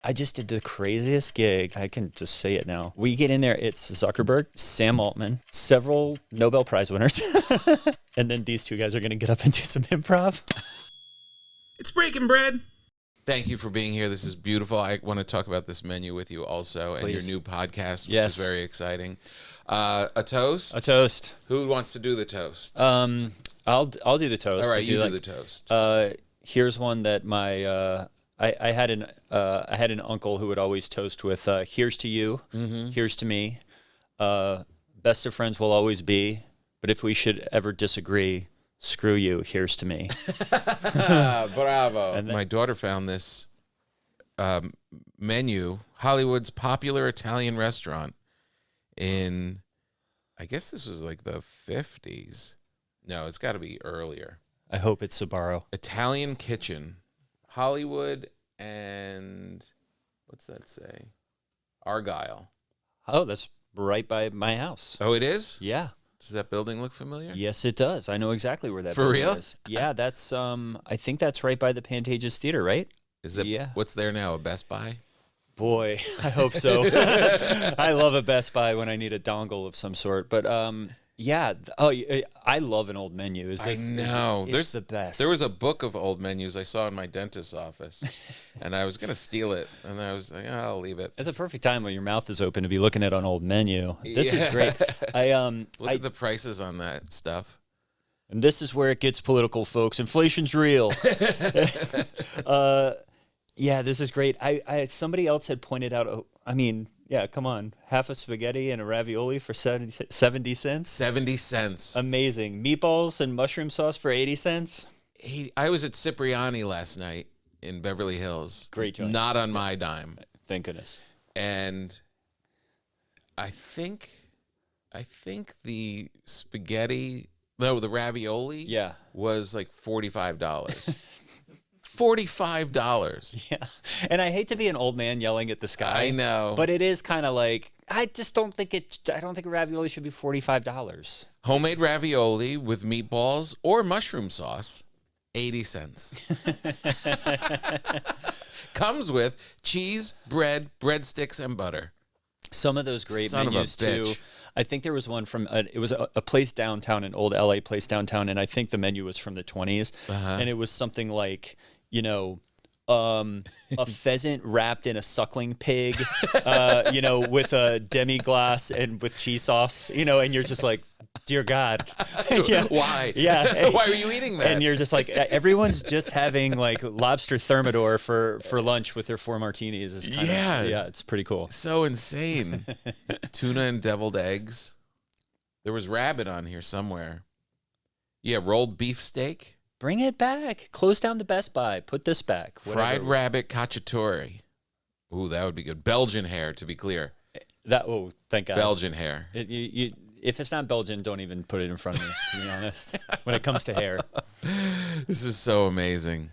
I just did the craziest gig. I can just say it now. We get in there. It's Zuckerberg, Sam Altman, several Nobel Prize winners. And then these two guys are going to get up and do some improv. It's breaking bread. Thank you for being here. This is beautiful. I want to talk about this menu with you also. Please. And your new podcast, which Yes. is very exciting. A toast? A toast. Who wants to do the toast? I'll do the toast. All right, if you do like. the toast. Here's one that my I had an uncle who would always toast with "Here's to you, here's to me, best of friends will always be, but if we should ever disagree, screw you, here's to me." Bravo. And then- My daughter found this menu, Hollywood's popular Italian restaurant in, I guess this was like the 50s. No, it's got to be earlier. I hope it's Sbarro. Italian Kitchen, Hollywood, and what's that say? Argyle. Oh, that's right by my house. Oh, it is? Yeah. Does that building look familiar? Yes, it does. I know exactly where that For building real? is. Yeah, that's I think that's right by the Pantages Theater, right? Is that Yeah. what's there now? A Best Buy? Boy, I hope so. I love a Best Buy when I need a dongle of some sort. But yeah. I love an old menu. I know. It's the best. There was a book of old menus I saw in my dentist's office, and I was going to steal it, and I was like, oh, I'll leave it. It's a perfect time when your mouth is open to be looking at an old menu. This is great. Look at the prices on that stuff. And this is where it gets political, folks. Inflation's real. Yeah, this is great. I somebody else had pointed out. I mean, yeah, come on, half a spaghetti and a ravioli for 70 cents. 70 cents. Amazing. Meatballs and mushroom sauce for 80 cents. I was at Cipriani last night in Beverly Hills. Great joint. Not on my dime. Thank goodness. And I think the spaghetti, no, the ravioli, Yeah. was like $45. $45. Yeah. And I hate to be an old man yelling at the sky. I know. But it is kind of like, I don't think ravioli should be $45. Homemade ravioli with meatballs or mushroom sauce, 80 cents. Comes with cheese, bread, breadsticks, and butter. Some of those great Son of a menus too. bitch. I think there was one from it was a place downtown, an old LA place downtown, and I think the menu was from the 20s, and it was something like, a pheasant wrapped in a suckling pig, with a demi-glace and with cheese sauce, and you're just like, dear God. Yeah. Why? Yeah. Why are you eating that? And you're just like, everyone's just having like lobster thermidor for lunch with their 4 martinis. It's kind Yeah. it's pretty cool. So insane. Tuna and deviled eggs. There was rabbit on here somewhere. Yeah, rolled beef steak. Bring it back. Close down the Best Buy. Put this back. Whatever. Fried rabbit cacciatore. Ooh, that would be good. Belgian hair, to be clear. Thank God. Belgian hair. If it's not Belgian, don't even put it in front of me, to be honest, when it comes to hair. This is so amazing.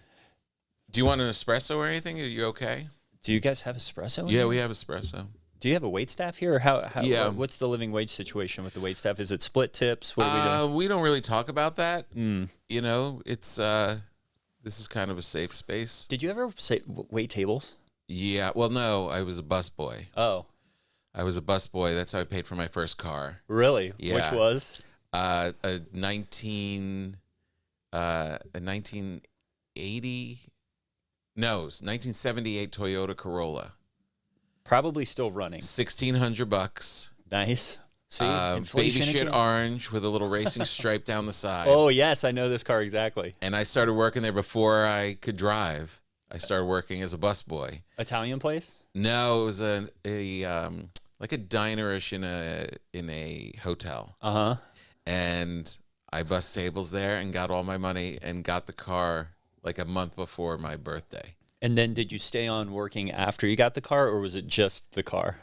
Do you want an espresso or anything? Are you okay? Do you guys have espresso? in Yeah, here? we have espresso. Do you have a waitstaff here? Or how Yeah. what's the living wage situation with the waitstaff? Is it split tips? What are we doing? We don't really talk about that. It's this is kind of a safe space. Did you ever wait tables? Yeah. Well, no, I was a busboy. Oh, I was a busboy. That's how I paid for my first car. really? Yeah. Which was? A 1980. No, it was 1978 Toyota Corolla. Probably still running. $1,600. Nice. See, Baby inflation shit again. orange with a little racing stripe down the side. Oh yes, I know this car exactly. And I started working there before I could drive. I started working as a busboy. Italian place? No, it was a like a dinerish in a hotel. Uh-huh. And I bussed tables there and got all my money and got the car like a month before my birthday. And then did you stay on working after you got the car, or was it just the car?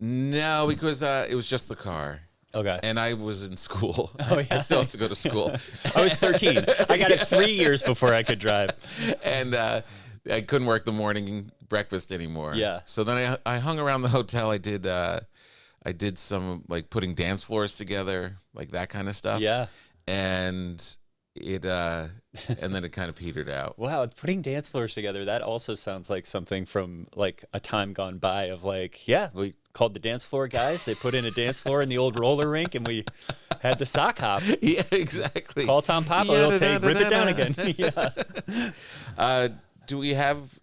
No, because it was just the car. Okay. And I was in school. Oh, yeah. I still have to go to school. I was 13. I got it 3 years before I could drive. And I couldn't work the morning breakfast anymore. Yeah. So then I hung around the hotel. I did some like putting dance floors together, like that kind of stuff. Yeah. And and then it kind of petered out. Wow, putting dance floors together, that also sounds like something from like a time gone by of like, yeah, we called the dance floor guys. They put in a dance floor in the old roller rink and we had the sock hop. Yeah, exactly. Call Tom Papa, he'll rip it down again. Yeah. Do we have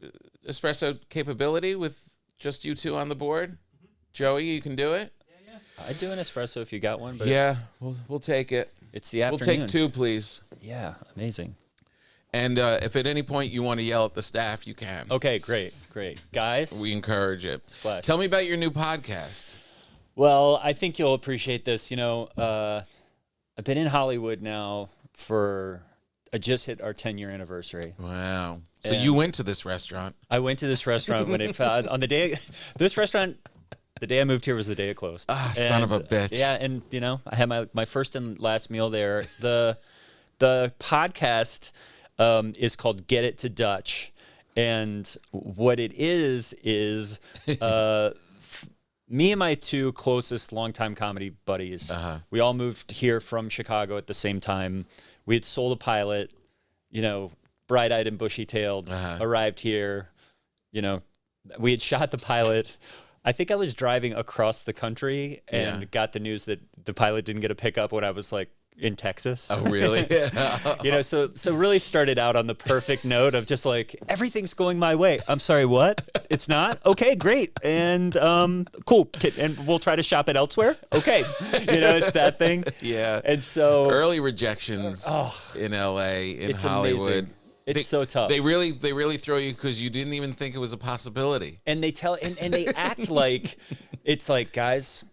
espresso capability with just you two on the board? Joey, you can do it? I'd do an espresso if you got one, but Yeah, we'll take it. it's the afternoon. We'll take 2, please. Yeah, amazing. And if at any point you want to yell at the staff, you can. Okay, great. Guys, We encourage it. Splash. Tell me about your new podcast. well, I think you'll appreciate this. You know, I've been in Hollywood now I just hit our 10-year anniversary. Wow. So And- you went to this restaurant. I went to this restaurant when it on the day this restaurant. The day I moved here was the day it closed. Ah, son of a bitch. Yeah, and you know, I had my first and last meal there. The podcast is called Get It to Dutch, and what it is me and my 2 closest longtime comedy buddies. We all moved here from Chicago at the same time. We had sold a pilot, you know, bright-eyed and bushy-tailed, arrived here, you know, we had shot the pilot. I think I was driving across the country and got the news that the pilot didn't get a pickup when I was like in Texas. Oh, really? You know, so really started out on the perfect note of just like, everything's going my way. I'm sorry, what? It's not? Okay, great. And cool. And we'll try to shop it elsewhere. Okay. You know, it's that thing. Yeah. And so Early rejections in LA, in it's Hollywood. amazing. It's so tough. They really throw you because you didn't even think it was a possibility. And they tell and they act like it's like, guys,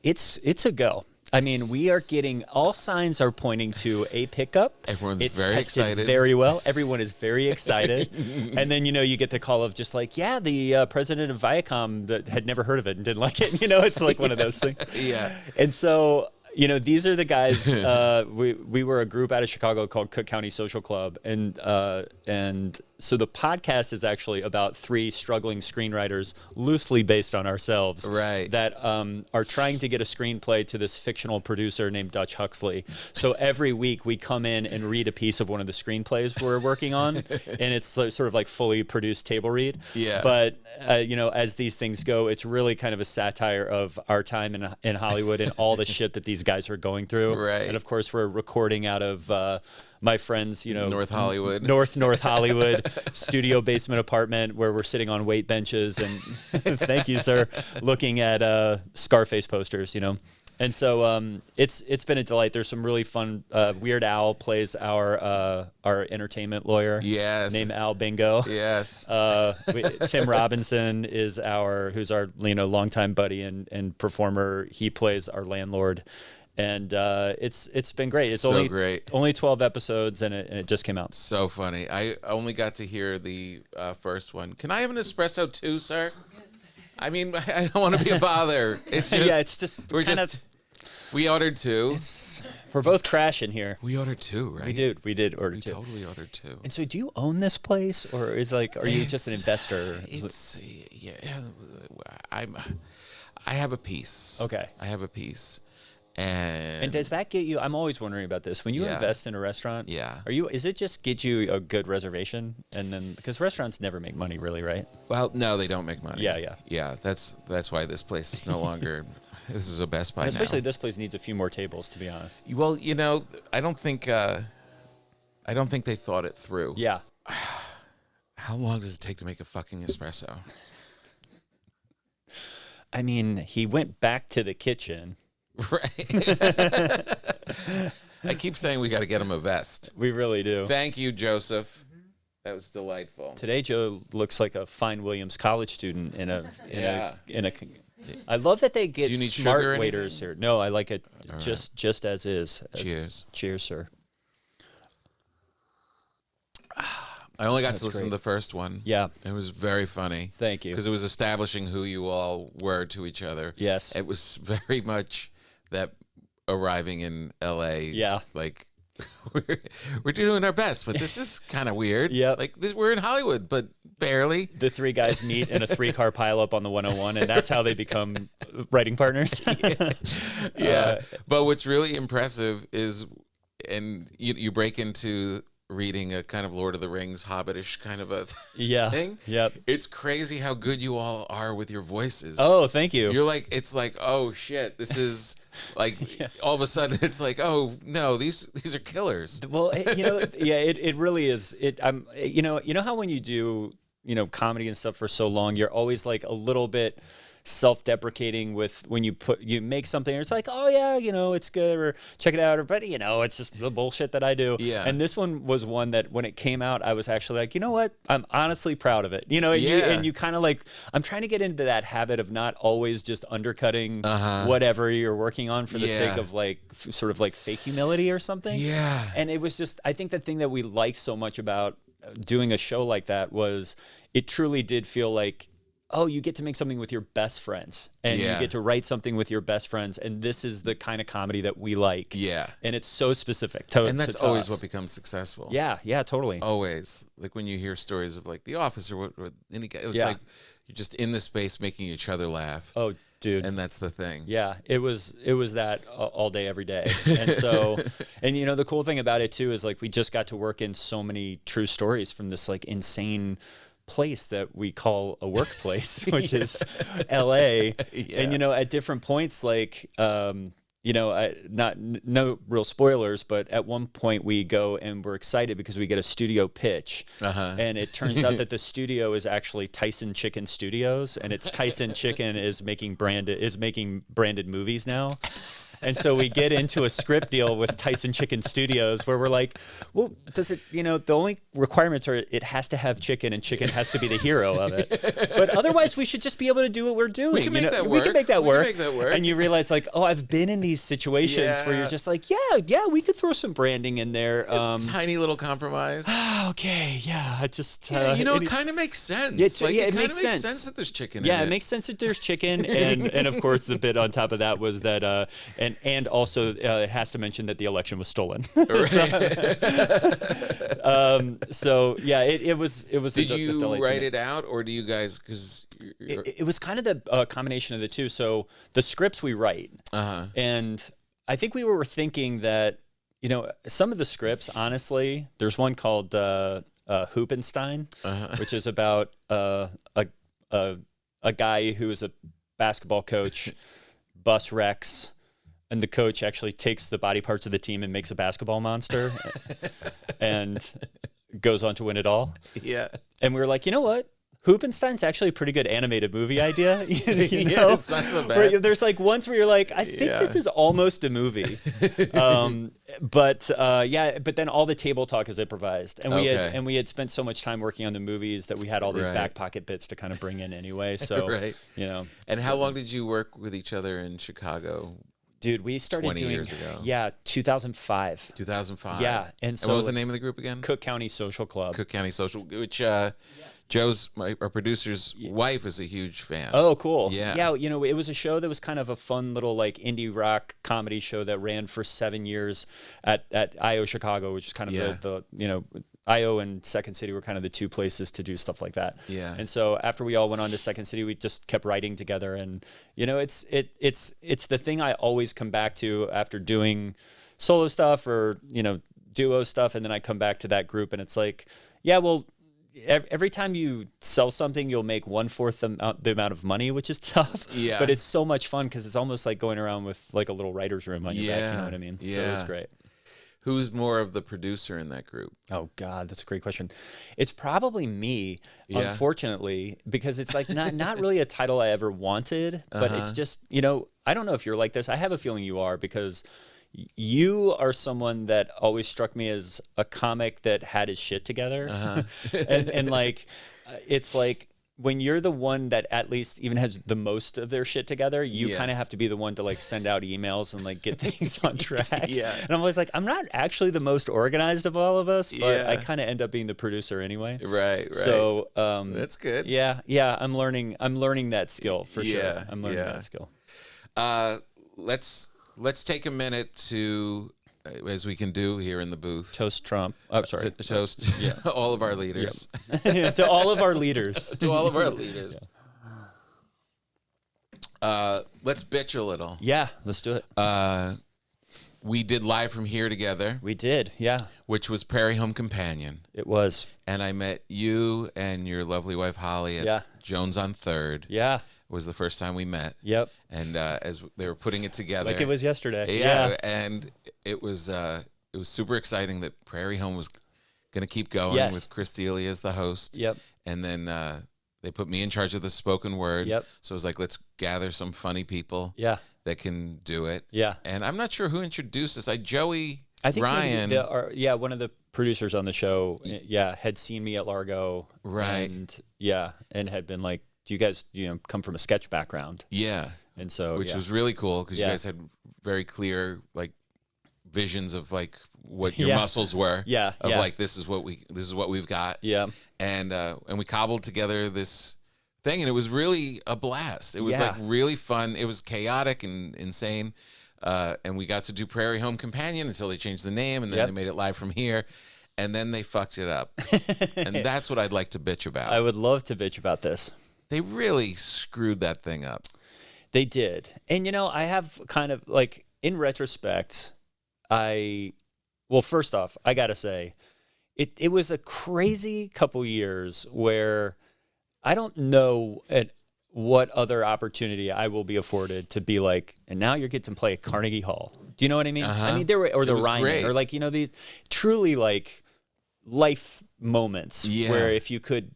it's a go. I mean, we are getting all signs are pointing to a pickup. Everyone's it's very tested excited. very well. Everyone is very excited. And then, you know, you get the call of just like, yeah, the president of Viacom that had never heard of it and didn't like it. You know, it's like one of those things. Yeah. And so, you know, these are the guys. We were a group out of Chicago called Cook County Social Club, and so the podcast is actually about 3 struggling screenwriters, loosely based on ourselves, right? That are trying to get a screenplay to this fictional producer named Dutch Huxley. So every week we come in and read a piece of one of the screenplays we're working on, and it's sort of like fully produced table read. Yeah. But you know, as these things go, it's really kind of a satire of our time in Hollywood and all the shit that these guys are going through. Right. And of course, we're recording out of my friend's, you know, North Hollywood, North Hollywood studio basement apartment where we're sitting on weight benches and thank you, sir, looking at Scarface posters, you know. And so it's been a delight. There's some really fun. Weird Al plays our entertainment lawyer. Yes. Named Al Bingo. Yes. Tim Robinson is who's our longtime buddy and performer. He plays our landlord. And it's been great. It's so great. Only 12 episodes, and it just came out. So funny. I only got to hear the first one. Can I have an espresso too, sir? I mean, I don't want to be a bother. It's just yeah. It's just we ordered 2. We're both crashing here. We ordered 2, right? We did order 2. Totally ordered 2. And so, do you own this place, or are you just an investor? Yeah. I have a piece. Okay. I have a piece. And does that get you? I'm always wondering about this. When you invest in a restaurant, is it just get you a good reservation, and then because restaurants never make money, really, right? Well, no, they don't make money. Yeah. That's why this place is no longer. This is a Best Buy and especially now. this place needs a few more tables, to be honest. Well, you know, I don't think they thought it through. Yeah. How long does it take to make a fucking espresso? I mean, he went back to the kitchen. Right. I keep saying we got to get him a vest. We really do. Thank you, Joseph. That was delightful. Today, Joe looks like a fine Williams college student in a. I love that they get smart waiters here. No, I like it just as is. Cheers, sir. I only got to listen to the first one. Yeah. It was very funny. Thank you. Because it was establishing who you all were to each other. Yes. It was very much that arriving in LA. Yeah. Like, we're doing our best, but this is kind of weird. Yeah. Like, we're in Hollywood, but barely. The 3 guys meet in a 3-car pileup on the 101, and that's how they become writing partners. Yeah. But what's really impressive is and you break into reading a kind of Lord of the Rings, Hobbitish kind of a thing. Yep. It's crazy how good you all are with your voices. Oh, thank you. You're like, it's like, oh shit, this is like, all of a sudden it's like, oh no, these are killers. Well, it really is. You know how when you do, comedy and stuff for so long, you're always like a little bit self-deprecating with when you make something and it's like, oh yeah, it's good, or check it out, or but it's just the bullshit that I do. Yeah. And this one was one that when it came out, I was actually like, you know what, I'm honestly proud of it. And you kind of like, I'm trying to get into that habit of not always just undercutting whatever you're working on for the sake of like sort of like fake humility or something. Yeah. And it was just, I think the thing that we liked so much about doing a show like that was it truly did feel like, oh, you get to make something with your best friends, and you get to write something with your best friends, and this is the kind of comedy that we like. Yeah. And it's so specific to And that's to always us. what becomes successful. Yeah, totally. Always. Like when you hear stories of like The Office or any guy, it's like you're just in the space making each other laugh. Oh, dude. And that's the thing. Yeah, it was that all day, every day. And so, and the cool thing about it too is like we just got to work in so many true stories from this like insane place that we call a workplace, which is LA. And at different points, like no real spoilers, but at one point we go and we're excited because we get a studio pitch, and it turns out that the studio is actually Tyson Chicken Studios, and it's Tyson Chicken is making branded movies now. And so we get into a script deal with Tyson Chicken Studios where we're like, well, does it, the only requirements are it has to have chicken, and chicken has to be the hero of it. But otherwise we should just be able to do what we're doing. We can make that work. We can make that work. And you realize like, oh, I've been in these situations where you're just like, yeah, we could throw some branding in there. Tiny little compromise. Okay, yeah. I just, it kind of makes sense. It kind of makes sense that there's chicken in it. Yeah, it makes sense that there's chicken. And of course the bit on top of that was that, and also it has to mention that the election was stolen. So yeah, it was. Did you write it out, or do you guys? Because it was kind of the combination of the two. So the scripts we write, and I think we were thinking that some of the scripts, honestly, there's one called Hoopenstein, which is about a guy who is a basketball coach, bus wrecks. And the coach actually takes the body parts of the team and makes a basketball monster and goes on to win it all. Yeah. And we were like, you know what? Hoopenstein's actually a pretty good animated movie idea. Yeah, it's not so bad. There's like once where you're like, I think this is almost a movie. But then all the table talk is improvised. And we had spent so much time working on the movies that we had all these back pocket bits to kind of bring in anyway. So, And how long did you work with each other in Chicago? Dude, we started 20 doing years ago. 2005. 2005. Yeah, and so what was the name of the group again? Cook County Social Club. Cook County Social, which Joe's our producer's wife is a huge fan. Oh, cool. Yeah. It was a show that was kind of a fun little like indie rock comedy show that ran for 7 years at IO Chicago, which is kind of the IO and Second City were kind of the two places to do stuff like that. Yeah. And so after we all went on to Second City, we just kept writing together. And, it's the thing I always come back to after doing solo stuff or, duo stuff. And then I come back to that group and it's like, yeah, well, every time you sell something, you'll make 1/4 the amount of money, which is tough. Yeah. But it's so much fun because it's almost like going around with like a little writer's room on your back. You know what I mean? Yeah. So it was great. Who's more of the producer in that group? Oh God, that's a great question. It's probably me, unfortunately, because it's like not really a title I ever wanted, but it's just, I don't know if you're like this. I have a feeling you are because you are someone that always struck me as a comic that had his shit together. And like, it's like, when you're the one that at least even has the most of their shit together, you kind of have to be the one to like send out emails and like get things on track. And I'm always like, I'm not actually the most organized of all of us, but I kind of end up being the producer anyway. Right. So that's good. Yeah. I'm learning that skill for sure. I'm learning that skill. Let's take a minute to, as we can do here in the booth, toast Trump. I'm sorry. Toast all of our leaders. To all of our leaders. To all of our leaders. Let's bitch a little. Yeah, let's do it. we did Live from Here together, We did, yeah. which was Prairie Home Companion. It was. And I met you and your lovely wife, Holly, at Jones on 3rd. Yeah. It was the first time we met. Yep. And as they were putting it together. Like it was yesterday. Yeah. And it was super exciting that Prairie Home was going to keep going with Chris Dealey as the host. Yep. And then they put me in charge of the spoken word. Yep. So it was like, let's gather some funny people that can do it. Yeah. And I'm not sure who introduced us. Joey I think Ryan. One of the producers on the show, had seen me at Largo. Right. And had been like, do you guys, come from a sketch background? Yeah. And so, which was really cool because you guys had very clear, like, visions of like what your muscles were. Like, this is what we've got. Yeah. And we cobbled together this thing, and it was really a blast. It was like really fun. It was chaotic and insane. And we got to do Prairie Home Companion until they changed the name, and then they made it Live from Here, and then they fucked it up. And that's what I'd like to bitch about. I would love to bitch about this. They really screwed that thing up. They did. And, I have kind of like, in retrospect, first off, I got to say, it was a crazy couple years where I don't know at what other opportunity I will be afforded to be like, and now you're getting to play at Carnegie Hall. Do you know what I mean? I mean, there were, or the Ryman, great. Or like, these truly like life moments where if you could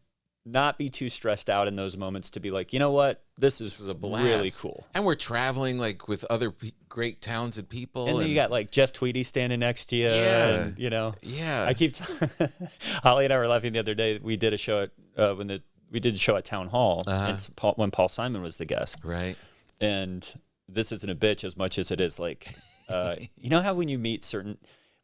not be too stressed out in those moments to be like, you know what, this is a blast. Really cool. And we're traveling like with other great talented people. And then you got like Jeff Tweedy standing next to you. Yeah. And, Yeah. I keep, Holly and I were laughing the other day. We did a show at, we did a show at Town Hall and when Paul Simon was the guest. Right. And this isn't a bitch as much as it is like, you know how when you meet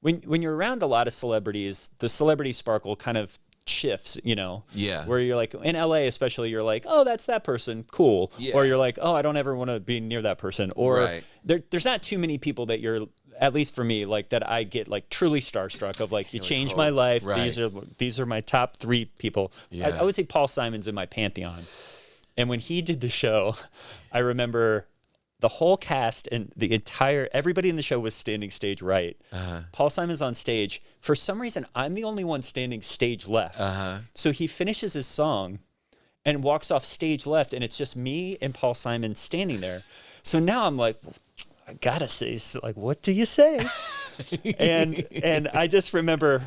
when you're around a lot of celebrities, the celebrity sparkle kind of shifts, where you're like, in LA especially, you're like, oh, that's that person, cool. Yeah. Or you're like, oh, I don't ever want to be near that person. Or there's not too many people that you're, at least for me, like that I get like truly starstruck of like, you changed my life. Right. These are my top 3 people. Yeah. I would say Paul Simon's in my pantheon. And when he did the show, I remember the whole cast and everybody in the show was standing stage right. Paul Simon's on stage. For some reason, I'm the only one standing stage left. So he finishes his song and walks off stage left, and it's just me and Paul Simon standing there. So now I'm like, I gotta say, like, what do you say? and I just remember,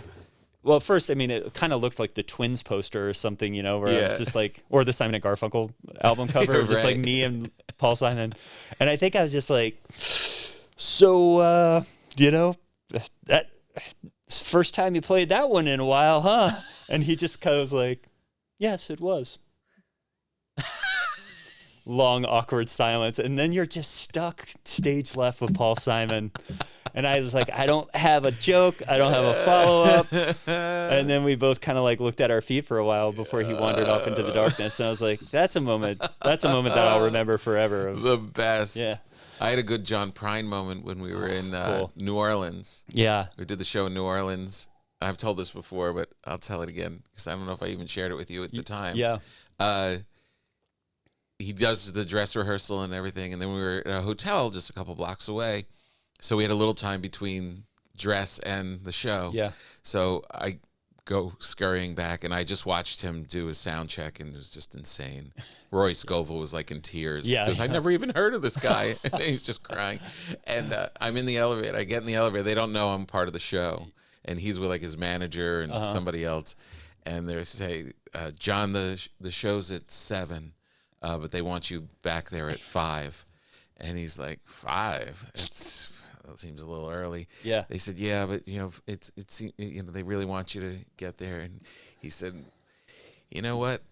well, first, I mean, it kind of looked like the Twins poster or something, where it's just like, or the Simon & Garfunkel album cover, right. Just like me and Paul Simon. And I think I was just like, so, that first time you played that one in a while, huh? And he just goes like, yes, it was. Long, awkward silence. And then you're just stuck stage left with Paul Simon. And I was like, I don't have a joke. I don't have a follow-up. And then we both kind of like looked at our feet for a while before he wandered off into the darkness. And I was like, that's a moment that I'll remember forever. The best. Yeah. I had a good John Prine moment when we were in New Orleans. Yeah. We did the show in New Orleans. I've told this before, but I'll tell it again because I don't know if I even shared it with you at the time. Yeah. He does the dress rehearsal and everything. And then we were in a hotel just a couple blocks away. So we had a little time between dress and the show. Yeah. So I go scurrying back, and I just watched him do his sound check, and it was just insane. Roy Scovel was like in tears. Yeah. Because I never even heard of this guy. And he's just crying. And I'm in the elevator. I get in the elevator. They don't know I'm part of the show. And he's with like his manager and somebody else. And they say, John, the show's at 7, but they want you back there at 5. And he's like, 5? That seems a little early. Yeah. They said, yeah, but it's they really want you to get there. And he said, you know what?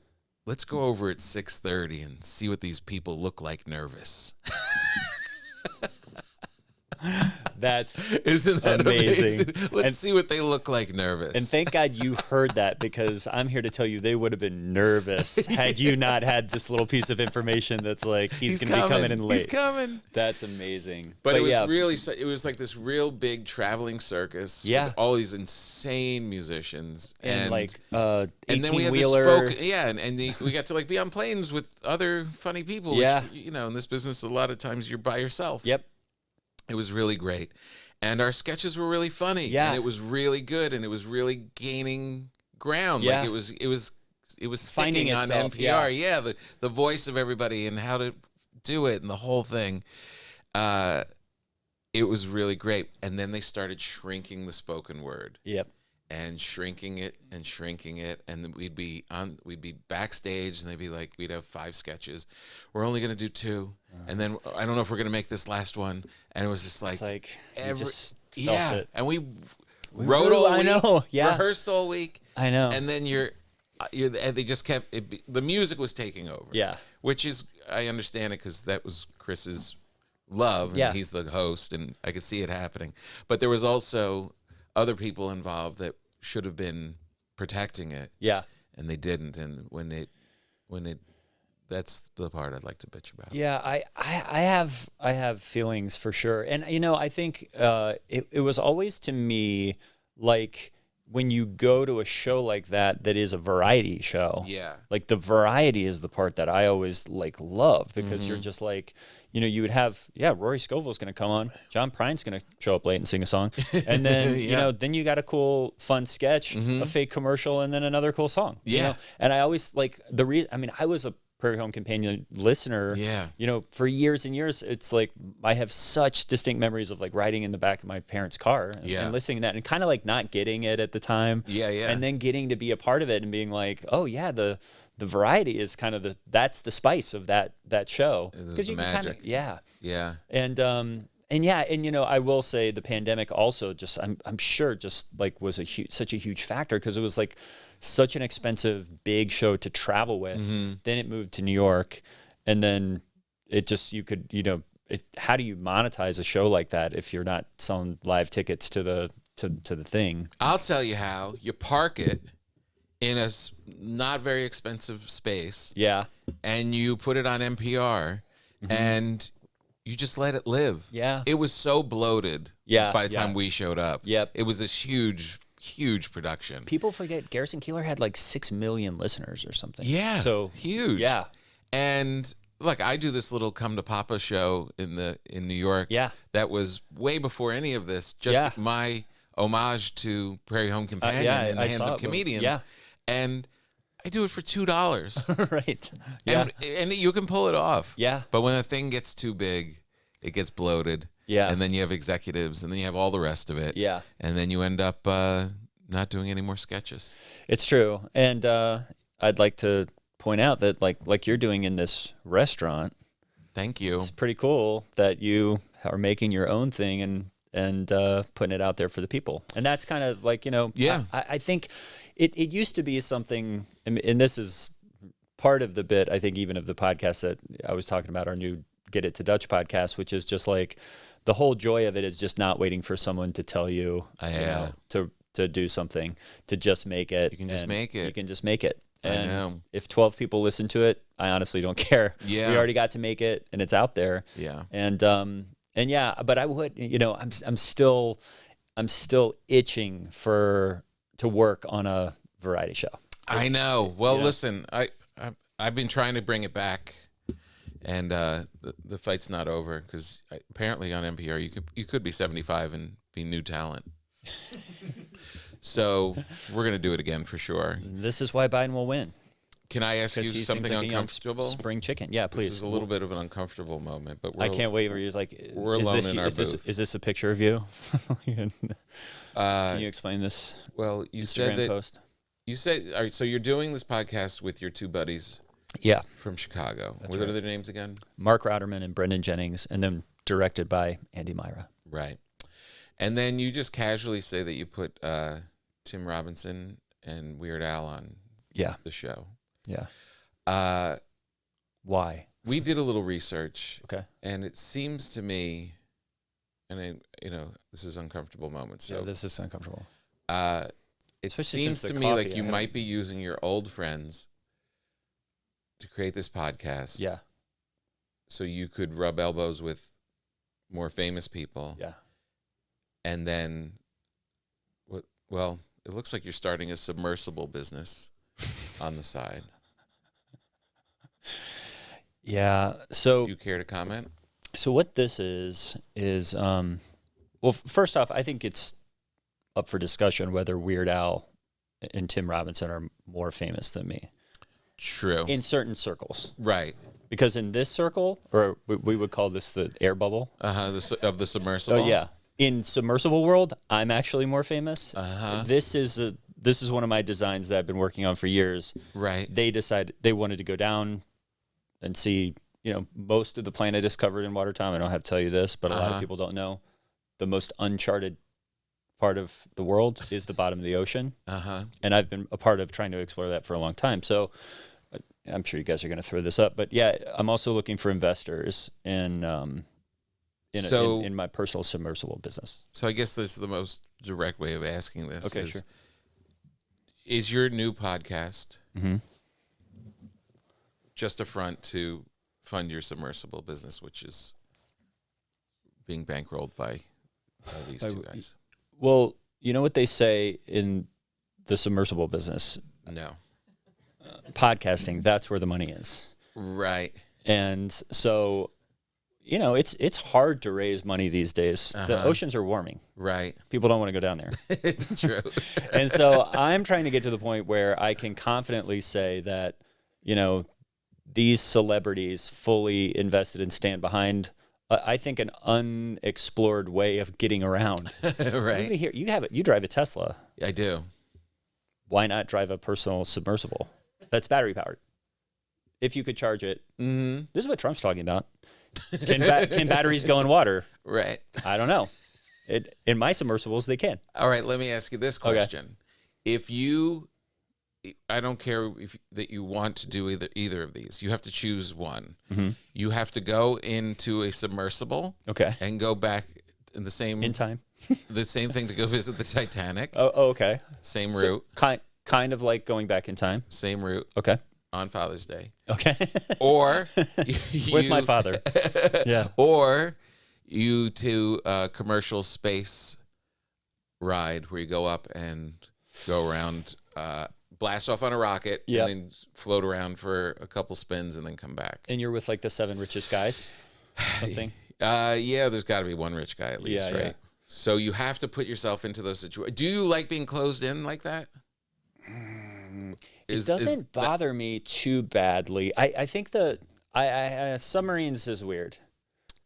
Let's go over at 6:30 and see what these people look like nervous. Isn't that amazing? Let's see what they look like nervous. And thank God you heard that, because I'm here to tell you they would have been nervous had you not had this little piece of information that's like, he's going to be coming in late. He's coming. That's amazing. But it was really, it was like this real big traveling circus. Yeah. With all these insane musicians. And like 18-wheeler. And then we had this we got to like be on planes with other funny people. Yeah. Which, in this business, a lot of times you're by yourself. Yep. It was really great. And our sketches were really funny. Yeah. And it was really good, and it was really gaining ground. Yeah. Like it was Finding sticking on itself, NPR. Yeah, the voice of everybody and how to do it and the whole thing. It was really great. And then they started shrinking the spoken word. Yep. And shrinking it, and then we'd be backstage, and they'd be like, we'd have 5 sketches. We're only gonna do 2, and then I don't know if we're gonna make this last one. And it was just like, just felt it. And we wrote all week, I know, yeah, rehearsed all week, I know, and then and they just kept it. The music was taking over, yeah, which is, I understand it because that was Chris's love, and he's the host, and I could see it happening. But there was also other people involved that should have been protecting it. Yeah. And they didn't. And when it that's the part I'd like to bitch about. Yeah, I have feelings for sure. And I think it was always to me like when you go to a show like that is a variety show. Yeah. Like the variety is the part that I always love because you're just like, you would have, Rory Scovel's going to come on. John Prine's going to show up late and sing a song. And then, then you got a cool, fun sketch, a fake commercial, and then another cool song. Yeah. And I always I was a Prairie Home Companion listener. Yeah. For years and years. It's like I have such distinct memories of riding in the back of my parents' car and listening to that and kind of not getting it at the time. Yeah, yeah. And then getting to be a part of it and being like, oh yeah, the variety is kind of that's the spice of that show. Because you magic. Yeah. And I will say the pandemic also just I'm sure just was such a huge factor because it was such an expensive big show to travel with. Then it moved to New York, and then it just how do you monetize a show like that if you're not selling live tickets to the thing? I'll tell you how. You park it in a not very expensive space. Yeah. And you put it on NPR and you just let it live. Yeah. It was so bloated by the time we showed up. Yep. It was this huge production. People forget Garrison Keillor had 6 million listeners or something. Yeah. So huge. Yeah. And look, I do this little Come to Papa show in New York. Yeah. That was way before any of this. Just my homage to Prairie Home Companion in the hands of comedians. Yeah. And I do it for $2. Right. Yeah. And you can pull it off. Yeah. But when a thing gets too big, it gets bloated. Yeah. And then you have executives, and then you have all the rest of it. Yeah. And then you end up not doing any more sketches. It's true. And I'd like to point out that like you're doing in this restaurant. Thank you. It's pretty cool that you are making your own thing and putting it out there for the people. And that's kind of I think it used to be something, and this is part of the bit, I think, even of the podcast that I was talking about, our new Get It to Dutch podcast, which is just the whole joy of it is just not waiting for someone to tell you, to do something, to just make it. You can just make it. You can just make it. And I know. if 12 people listen to it, I honestly don't care. Yeah. We already got to make it, and it's out there. Yeah. And but I would, I'm still itching to work on a variety show. I know. Well, listen, I've been trying to bring it back, and the fight's not over because apparently on NPR you could be 75 and be new talent. So we're gonna do it again for sure. This is why Biden will win. Can I ask you something uncomfortable? Spring chicken, yeah, please. This is a little bit of an uncomfortable moment, but I can't wait. Where you're we're alone in our booth. Is this a picture of you? Can you explain this? Well, you said that. Post? You said, all right. So you're doing this podcast with your two buddies. Yeah. From Chicago. That's what are their names again? Mark Rotterman and Brendan Jennings, and then directed by Andy Myra. Right. And then you just casually say that you put Tim Robinson and Weird Al on the show. Yeah. Why? We did a little research. Okay. And it seems to me, and this is uncomfortable moment. So this is uncomfortable. It seems to me like you might be using your old friends to create this podcast. Yeah. So you could rub elbows with more famous people. Yeah. And then, well, it looks like you're starting a submersible business on the side. Yeah. So do you care to comment? So what this is Well, first off, I think it's up for discussion whether Weird Al and Tim Robinson are more famous than me. True. In certain circles. Right. Because in this circle, or we would call this the air bubble. Of the submersible. Oh, yeah. In submersible world, I'm actually more famous. This is one of my designs that I've been working on for years. Right. They decided they wanted to go down and see, most of the planet is covered in water, Tom. I don't have to tell you this, but a lot of people don't know. The most uncharted part of the world is the bottom of the ocean. And I've been a part of trying to explore that for a long time. So I'm sure you guys are going to throw this up, but yeah, I'm also looking for investors in my personal submersible business. So I guess this is the most direct way of asking this. Okay, sure. Is your new podcast just a front to fund your submersible business, which is being bankrolled by these two guys? Well, you know what they say in the submersible business? No. Podcasting, that's where the money is. Right. And so, it's hard to raise money these days. The oceans are warming. Right. People don't want to go down there. It's true. And so I'm trying to get to the point where I can confidently say that, these celebrities fully invested and stand behind, I think, an unexplored way of getting around. Right. Here, you drive a Tesla. I do. Why not drive a personal submersible that's battery powered? If you could charge it. This is what Trump's talking about. Can batteries go in water? Right. I don't know. In my submersibles, they can. All right. Let me ask you this question. Okay. I don't care that you want to do either of these. You have to choose one. You have to go into a submersible. Okay. And go back in time. The same thing to go visit the Titanic. Oh, okay. Same route. Kind of like going back in time. Same route. Okay. On Father's Day. Okay. Or with my father. Yeah. Or you to a commercial space ride where you go up and go around, blast off on a rocket, and then float around for a couple spins and then come back. And you're with like the 7 richest guys? Something? Yeah, there's got to be one rich guy at least, right? Yeah. So you have to put yourself into those situations. Do you like being closed in like that? It doesn't bother me too badly. I think submarines is weird.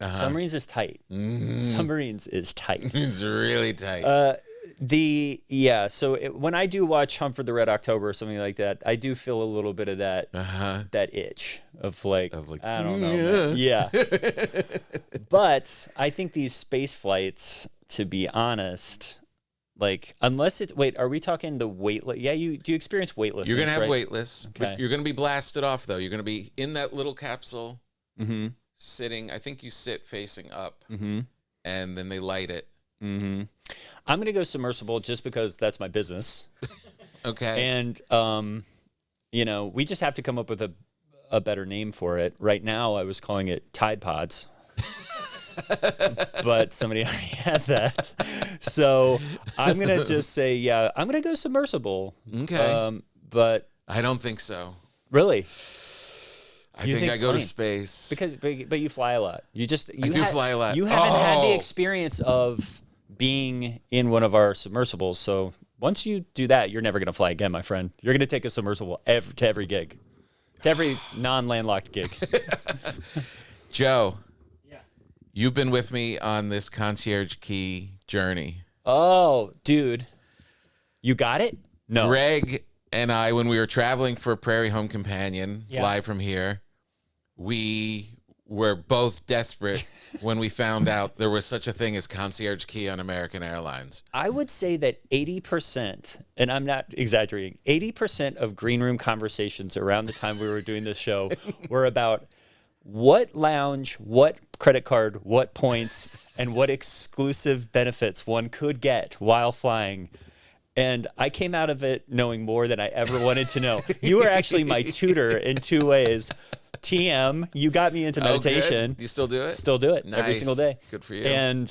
Submarines is tight. Submarines is tight. It's really tight. So when I do watch Hunt for the Red October or something like that, I do feel a little bit of that itch of like I don't know. Yeah. But I think these space flights, to be honest, like unless it's are we talking the weightless? Yeah, do you experience weightlessness? You're gonna have weightless. Okay. But you're gonna be blasted off though. You're gonna be in that little capsule, sitting. I think you sit facing up, and then they light it. I'm going to go submersible just because that's my business. Okay. And, we just have to come up with a better name for it. Right now, I was calling it Tide Pods. But somebody already had that. So I'm going to just say, I'm going to go submersible. Okay. But I don't think so. Really? I think I go to space. But you fly a lot. I do fly a lot. You haven't had the experience of being in one of our submersibles. So once you do that, you're never going to fly again, my friend. You're going to take a submersible to every gig, to every non-landlocked gig. Joe, you've been with me on this concierge key journey. Oh, dude. You got it? No. Greg and I, when we were traveling for Prairie Home Companion, live from here, we were both desperate when we found out there was such a thing as concierge key on American Airlines. I would say that 80%, and I'm not exaggerating, 80% of green room conversations around the time we were doing this show were about what lounge, what credit card, what points, and what exclusive benefits one could get while flying. And I came out of it knowing more than I ever wanted to know. You were actually my tutor in 2 ways. TM, you got me into meditation. Good. You still do it? Still do it. Nice. Every single day. Good for you. And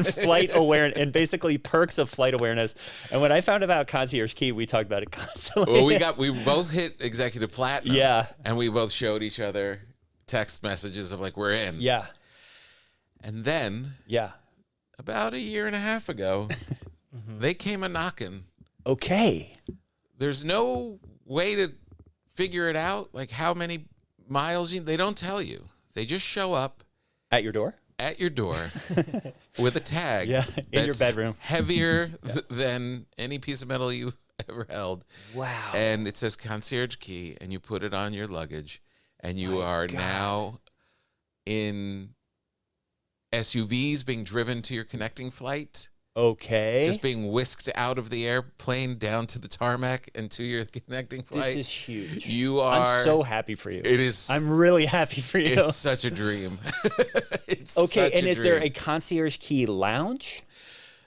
flight awareness, and basically perks of flight awareness. And when I found about concierge key, we talked about it constantly. Well, we both hit executive platinum. Yeah. And we both showed each other text messages of like, we're in. Yeah. And then, about a year and a half ago, they came a-knocking. Okay. There's no way to figure it out, like how many miles they don't tell you. They just show up. At your door? At your door with a tag. In your bedroom. Heavier than any piece of metal you've ever held. Wow. And it says concierge key, and you put it on your luggage, and you are now in SUVs being driven to your connecting flight. Okay. Just being whisked out of the airplane down to the tarmac and to your connecting flight. This is huge. I'm so happy for you. It is. I'm really happy for you. It's such a dream. Is there a concierge key lounge?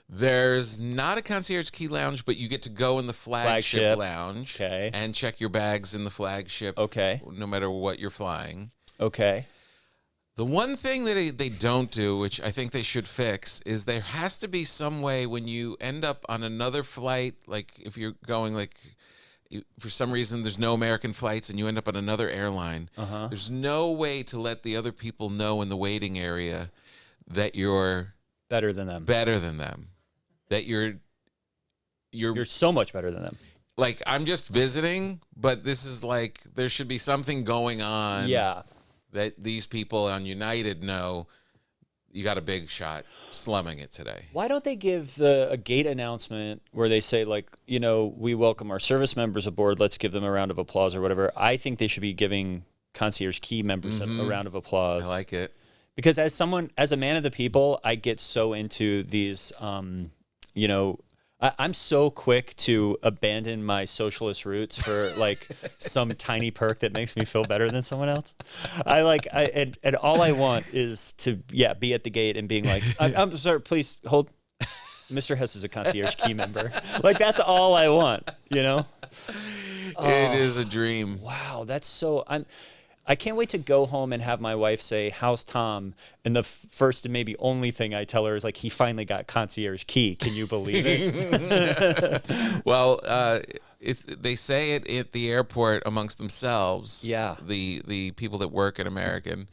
There's not a concierge key lounge, but you get to go in the flagship lounge and check your bags in the flagship. Okay. No matter what you're flying. Okay. The one thing that they don't do, which I think they should fix, is there has to be some way when you end up on another flight, like if you're going for some reason there's no American flights and you end up on another airline, there's no way to let the other people know in the waiting area that you're better than them. That you're so much better than them. Like, I'm just visiting, but this is like, there should be something going on. Yeah. That these people on United know you got a big shot slumming it today. Why don't they give a gate announcement where they say, like, we welcome our service members aboard. Let's give them a round of applause or whatever. I think they should be giving concierge key members a round of applause. I like it. Because as a man of the people, I get so into these, I'm so quick to abandon my socialist roots for like some tiny perk that makes me feel better than someone else. And all I want is to be at the gate and being like, I'm sorry, please hold. Mr. Hess is a concierge key member. Like, that's all I want, It is a dream. Wow, that's so. I can't wait to go home and have my wife say, "How's Tom?" And the first and maybe only thing I tell her is like, he finally got concierge key. Can you believe it? Well, they say it at the airport amongst themselves. Yeah. The people that work at American,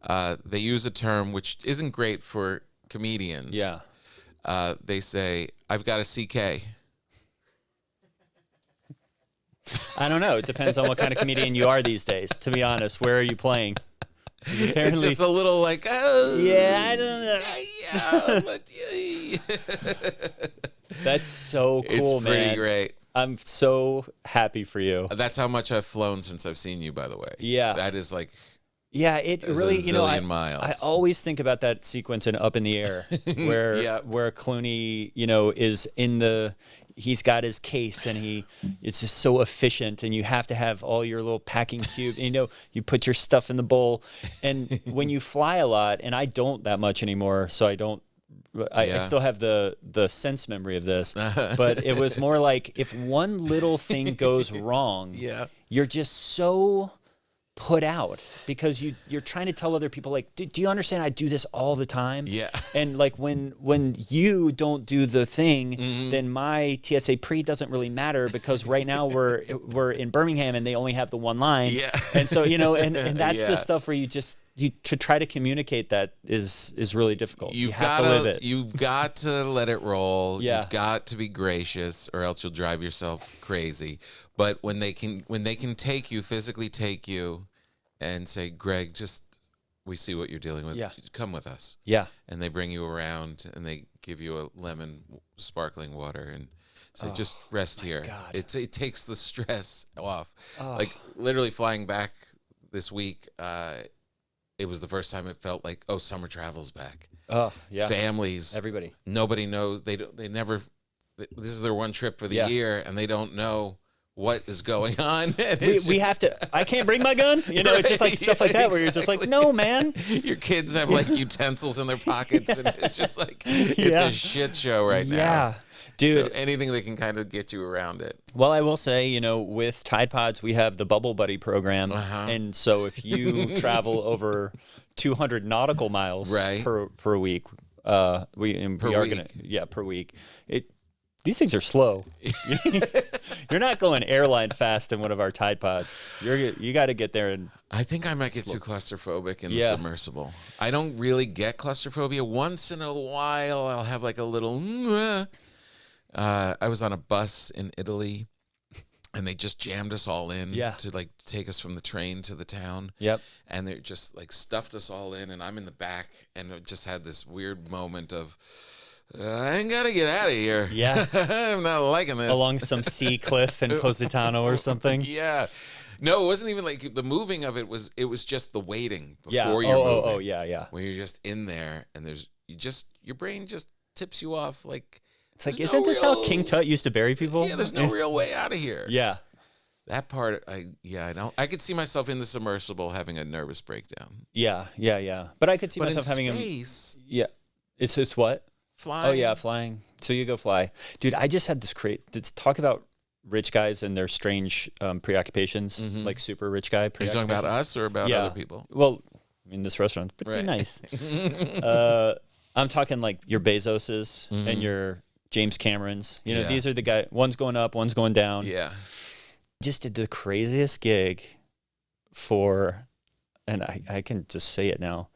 they use a term which isn't great for comedians. Yeah. They say, "I've got a CK." I don't know. It depends on what kind of comedian you are these days, to be honest. Where are you playing? It's just a little like, I don't know. That's so cool, man. It's pretty great. I'm so happy for you. That's how much I've flown since I've seen you, by the way. Yeah. That is like... Yeah, it really, miles. I always think about that sequence in Up in the Air where Clooney, is in he's got his case and it's just so efficient, and you have to have all your little packing cube, you put your stuff in the bowl. And when you fly a lot, and I don't that much anymore, so I still have the sense memory of this, but it was more like if one little thing goes wrong, you're just so put out because you're trying to tell other people, like, do you understand I do this all the time? Yeah. And like when you don't do the thing, then my TSA pre doesn't really matter because right now we're in Birmingham and they only have the one line. Yeah. And so, and that's the stuff where to try to communicate that is really difficult. You have to live it. You've got to let it roll. Yeah. You've got to be gracious, or else you'll drive yourself crazy. But when they can physically take you, and say, "Greg, we see what you're dealing with. Yeah. Come with us." Yeah. And they bring you around and they give you a lemon sparkling water and say, "Just rest here." God. It takes the stress off. Oh. Like literally flying back this week. It was the first time it felt like, summer travel's back. Oh, yeah. Families, everybody. Nobody knows. This is their one trip for the year, and they don't know what is going on. We have to. I can't bring my gun. It's just like stuff like that where you're just like, no, man. Your kids have like utensils in their pockets, and it's just like it's a shit show right now. Yeah. Dude, so anything that can kind of get you around it. Well, I will say, with Tide Pods, we have the Bubble Buddy program. And so if you travel over 200 nautical miles per week, per week, these things are slow. You're not going airline fast in one of our Tide Pods. You got to get there and. I think I might get too claustrophobic in the submersible. I don't really get claustrophobia. Once in a while, I'll have like a little. I was on a bus in Italy, and they just jammed us all in to like take us from the train to the town. Yep. And they just like stuffed us all in, and I'm in the back, and it just had this weird moment of. I ain't gotta get out of here. Yeah. I'm not liking this. Along some sea cliff in Positano or something. Yeah. No, it wasn't even like the moving of it was just the waiting before you're moving. Oh, yeah. When you're just in there and your brain just tips you off like it's like, isn't this how King Tut used to bury people? Yeah, there's no real way out of here. Yeah. That part, I could see myself in the submersible having a nervous breakdown. Yeah. But I could see myself having space, It's what? Flying. Oh yeah, flying. So you go fly, dude. I just had this talk about rich guys and their strange preoccupations, like super rich guy. Are you talking about us or about other people? Well, I mean, this restaurant, pretty nice. I'm talking like your Bezoses and your James Camerons. You know, these are the guys. One's going up, one's going down. Yeah. Just did the craziest gig and I can just say it now.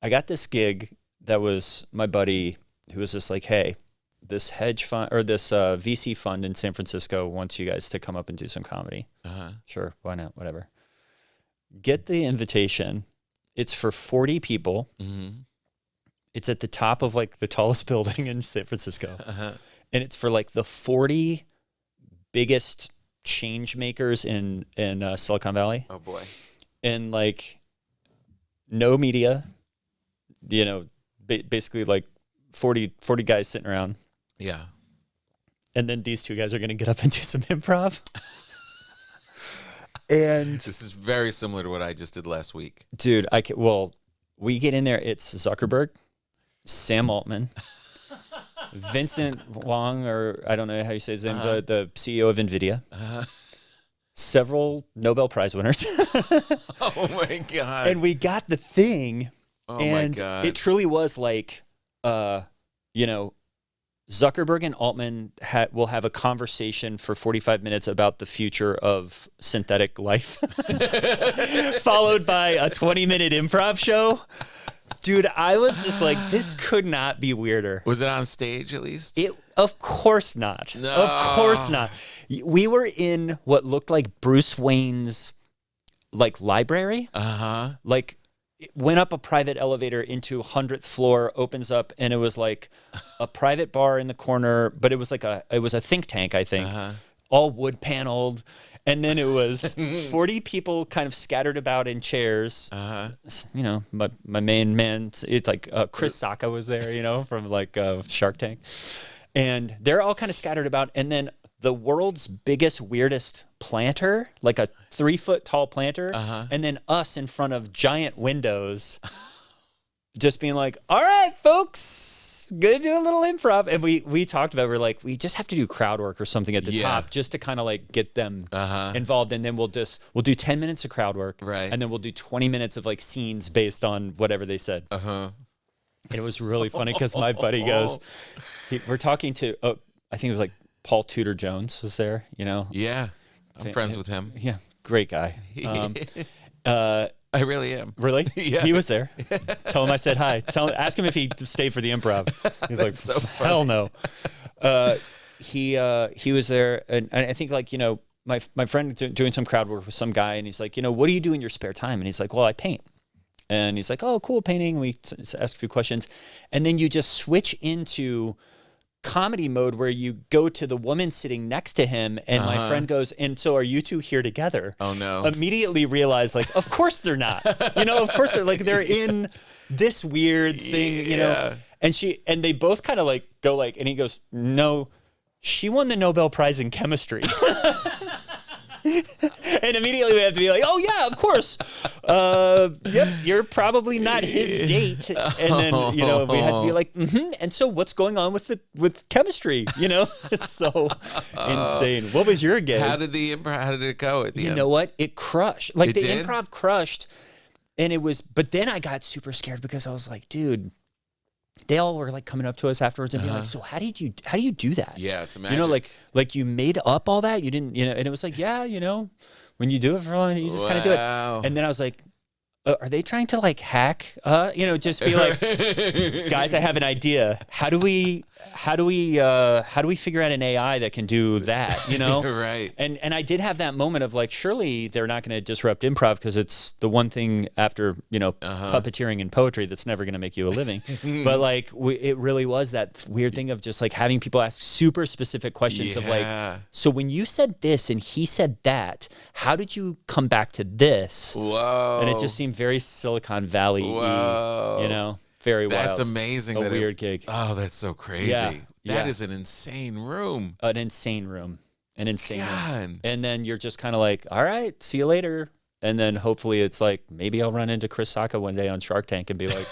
I got this gig that was my buddy. Who was just like, hey, this hedge fund or this VC fund in San Francisco wants you guys to come up and do some comedy. Sure, why not? Whatever. Get the invitation. It's for 40 people. It's at the top of like the tallest building in San Francisco. And it's for like the 40 biggest change makers in Silicon Valley. Oh boy. And like no media, you know, basically like 40 guys sitting around. Yeah. And then these two guys are going to get up and do some improv. And this is very similar to what I just did last week. Dude, we get in there. It's Zuckerberg, Sam Altman, Vincent Wong, or I don't know how you say his name, the CEO of NVIDIA, several Nobel Prize winners. Oh, my God. And we got the thing. Oh, my God. It truly was like, Zuckerberg and Altman will have a conversation for 45 minutes about the future of synthetic life, followed by a 20-minute improv show. Dude, I was just like, this could not be weirder. Was it on stage at least? Of course not. No. Of course not. We were in what looked like Bruce Wayne's like library. Like went up a private elevator into 100th floor, opens up, and it was like a private bar in the corner, but it was a think tank, I think, all wood paneled. And then it was 40 people kind of scattered about in chairs. You know, my main man, it's like Chris Sacca was there, you know, from like Shark Tank. And they're all kind of scattered about. And then the world's biggest, weirdest planter, like a 3-foot tall planter, and then us in front of giant windows, just being like, all right, folks, gonna do a little improv. And we talked about, we're like, we just have to do crowd work or something at the top just to kind of like get them involved. And then we'll do 10 minutes of crowd work. Right. And then we'll do 20 minutes of like scenes based on whatever they said. And it was really funny because my buddy goes, we're talking to, I think it was like, Paul Tudor Jones was there, you know? Yeah. I'm friends with him. Yeah. Great guy. I really am. Really? Yeah. He was there. Tell him I said hi. Ask him if he stayed for the improv. He's like, so hell no. He was there. And I think like, you know, my friend doing some crowd work with some guy, and he's like, you know, what do you do in your spare time? And he's like, well, I paint. And he's like, oh, cool, painting. We ask a few questions. And then you just switch into comedy mode where you go to the woman sitting next to him, and my friend goes, and so are you two here together? Oh no. Immediately realized, like, of course they're not. You know, of course they're in this weird thing, you know. And they both kind of like go like, and he goes, no, she won the Nobel Prize in chemistry. And immediately we have to be like, oh yeah, of course. Yep, you're probably not his date. And then, you know, we had to be like, and so what's going on with chemistry? You know, it's so insane. What was your gig? How did it go at the end? You know what? It crushed. Like the improv crushed. And it was, but then I got super scared because I was like, dude, they all were like coming up to us afterwards and being like, so how do you do that? Yeah, it's magic. You know, like you made up all that? You didn't, and it was like, yeah, when you do it for a long, you just kind of do it. And then I was like, are they trying to like hack? Just be like, guys, I have an idea. How do we figure out an AI that can do that? Right. And I did have that moment of like, surely they're not going to disrupt improv because it's the one thing after puppeteering and poetry that's never going to make you a living. But like, it really was that weird thing of just like having people ask super specific questions of like, so when you said this and he said that, how did you come back to this? Whoa. And it just seemed very Silicon Valley-y, very wild. That's amazing. A weird gig. Oh, that's so crazy. That is an insane room. An insane room. And then you're just kind of like, all right, see you later. And then hopefully it's like, maybe I'll run into Chris Sacca one day on Shark Tank and be like,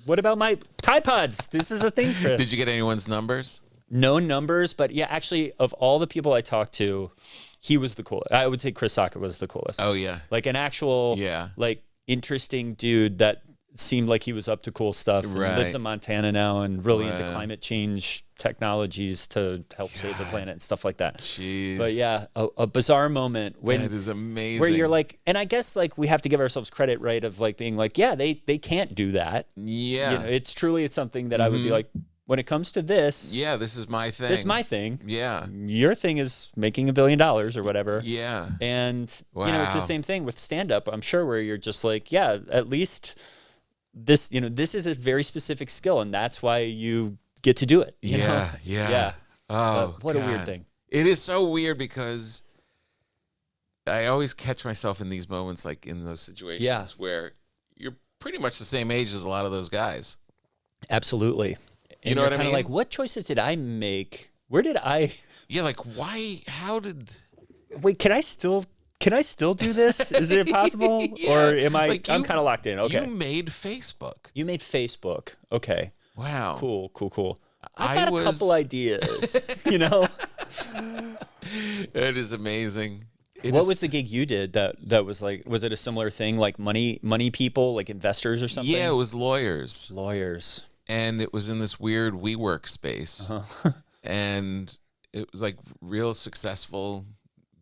what about my Tide Pods? This is a thing, Chris. Did you get anyone's numbers? No numbers, but yeah, actually, of all the people I talked to, he was the coolest. I would say Chris Sacca was the coolest. Oh, yeah. Like an actual, like, interesting dude that seemed like he was up to cool stuff. Right. And lives in Montana now and really into climate change technologies to help save the planet and stuff like that. Jeez. But yeah, a bizarre moment when that is amazing. Where you're like, and I guess like we have to give ourselves credit, right? Of like being like, yeah, they can't do that. Yeah. It's something that I would be like, when it comes to this, this is my thing. This is my thing. Yeah. Your thing is making $1 billion or whatever. Yeah. And it's the same thing with stand-up, I'm sure, where you're just like, yeah, at least this, this is a very specific skill, and that's why you get to do it. You know? Yeah. Oh, what a weird thing. It is so weird because I always catch myself in these moments, like in those situations where you're pretty much the same age as a lot of those guys. Absolutely. And you know what I mean? Like, what choices did I make? Where did I? Yeah, like why? How did? Wait, can I still do this? Is it possible, or am I? Like I'm kind of locked in. Okay. You made Facebook. You made Facebook. Okay. Wow. Cool. I got a couple ideas. It is amazing. What was the gig you did that was like? Was it a similar thing, like money people, like investors or something? Yeah, it was lawyers. And it was in this weird WeWork space. And it was like real successful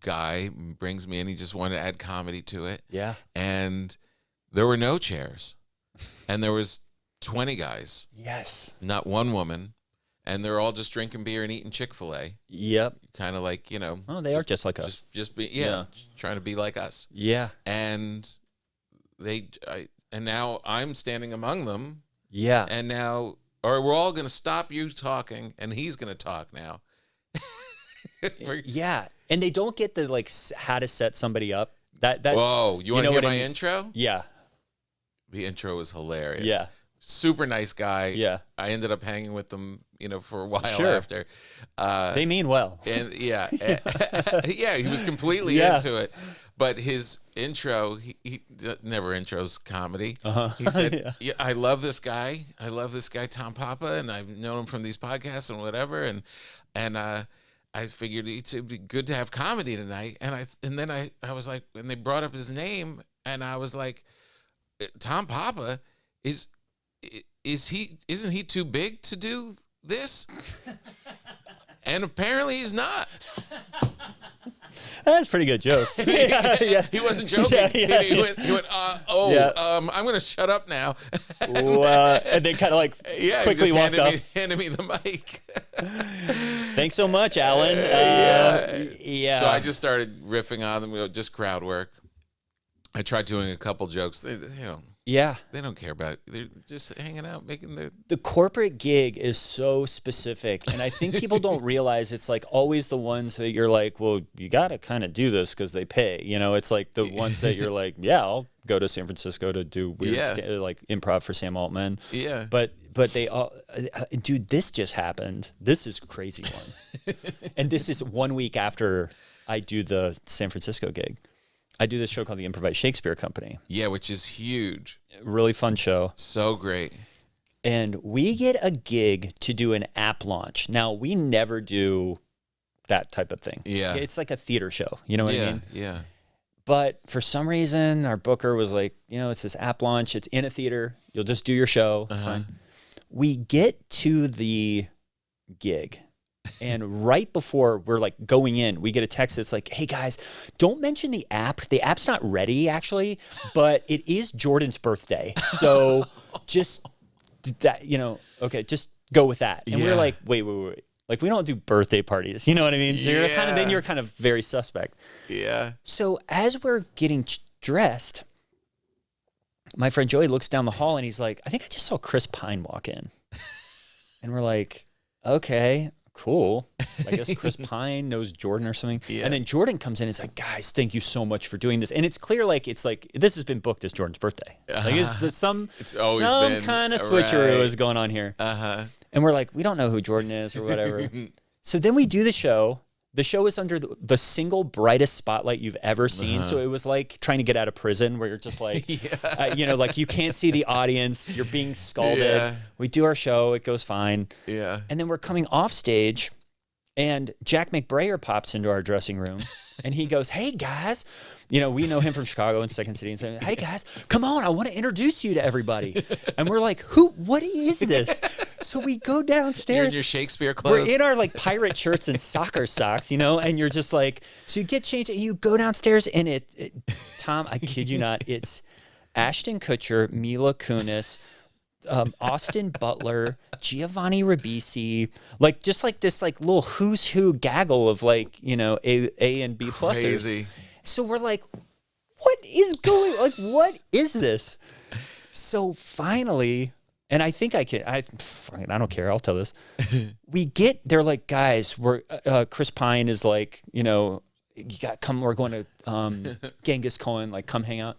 guy brings me in. He just wanted to add comedy to it. Yeah. And there were no chairs. And there was 20 guys. Yes. Not one woman. And they're all just drinking beer and eating Chick-fil-A. Yep. Kind of like, Oh, they are just like us. Just be, trying to be like us. Yeah. And now I'm standing among them. Yeah. And now, or we're all going to stop you talking, and he's going to talk now. Yeah. And they don't get the, like, how to set somebody up. Whoa, you want to hear my intro? Yeah. The intro was hilarious. Yeah. Super nice guy. Yeah. I ended up hanging with them, for a while after. They mean well. And yeah, he was completely into it. But his intro, he never intros comedy. He said, I love this guy. Tom Papa, and I've known him from these podcasts and whatever. And I figured it'd be good to have comedy tonight. And then I was like, when they brought up his name, and I was like, Tom Papa isn't he too big to do this? And apparently he's not. That's a pretty good joke. He wasn't joking. He went, I'm going to shut up now. And then kind of like quickly walked off. Handed me the mic. Thanks so much, Alan. So I just started riffing on them, just crowd work. I tried doing a couple jokes. They don't care about it. They're just hanging out, making the corporate gig is so specific, and I think people don't realize it's like always the ones that you're like, well, you got to kind of do this because they pay. It's like the ones that you're like, yeah, I'll go to San Francisco to do weird like improv for Sam Altman. Yeah, but they all, dude, this just happened. This is a crazy one, and this is 1 week after I do the San Francisco gig. I do this show called the Improvised Shakespeare Company. Yeah, which is huge. Really fun show. So great. And we get a gig to do an app launch. Now, we never do that type of thing. Yeah. It's like a theater show. You know what I mean? Yeah. But for some reason, our booker was like, it's this app launch. It's in a theater. You'll just do your show. It's fine. We get to the gig. And right before we're like going in, we get a text that's like, hey guys, don't mention the app. The app's not ready actually, but it is Jordan's birthday. So just that, okay, just go with that. And we're like, wait. Like we don't do birthday parties. You know what I mean? So you're kind of very suspect. Yeah. So as we're getting dressed, my friend Joey looks down the hall and he's like, I think I just saw Chris Pine walk in. And we're like, okay. Cool. I guess Chris Pine knows Jordan or something. Yeah. And then Jordan comes in and is like, guys, thank you so much for doing this. And it's clear it's like this has been booked as Jordan's birthday. Like it's some kind of switcheroo is going on here. And we're like, we don't know who Jordan is or whatever. So then we do the show. The show is under the single brightest spotlight you've ever seen. So it was like trying to get out of prison where you're just like, like you can't see the audience. You're being scalded. Yeah. We do our show. It goes fine. Yeah. And then we're coming off stage and Jack McBrayer pops into our dressing room and he goes, hey guys, we know him from Chicago and Second City and saying, hey guys, come on. I want to introduce you to everybody. And we're like, what is this? So we go downstairs. You're in your Shakespeare clothes. We're in our like pirate shirts and soccer socks, and you're just like, so you get changed and you go downstairs and Tom, I kid you not, it's Ashton Kutcher, Mila Kunis, Austin Butler, Giovanni Ribisi, like just like this like little who's who gaggle of like, A and B pluses. Crazy. So we're like, what is this? So finally, and I think I don't care. I'll tell this. They're like, guys, Chris Pine is like, you got come, we're going to Genghis Cohen, like come hang out.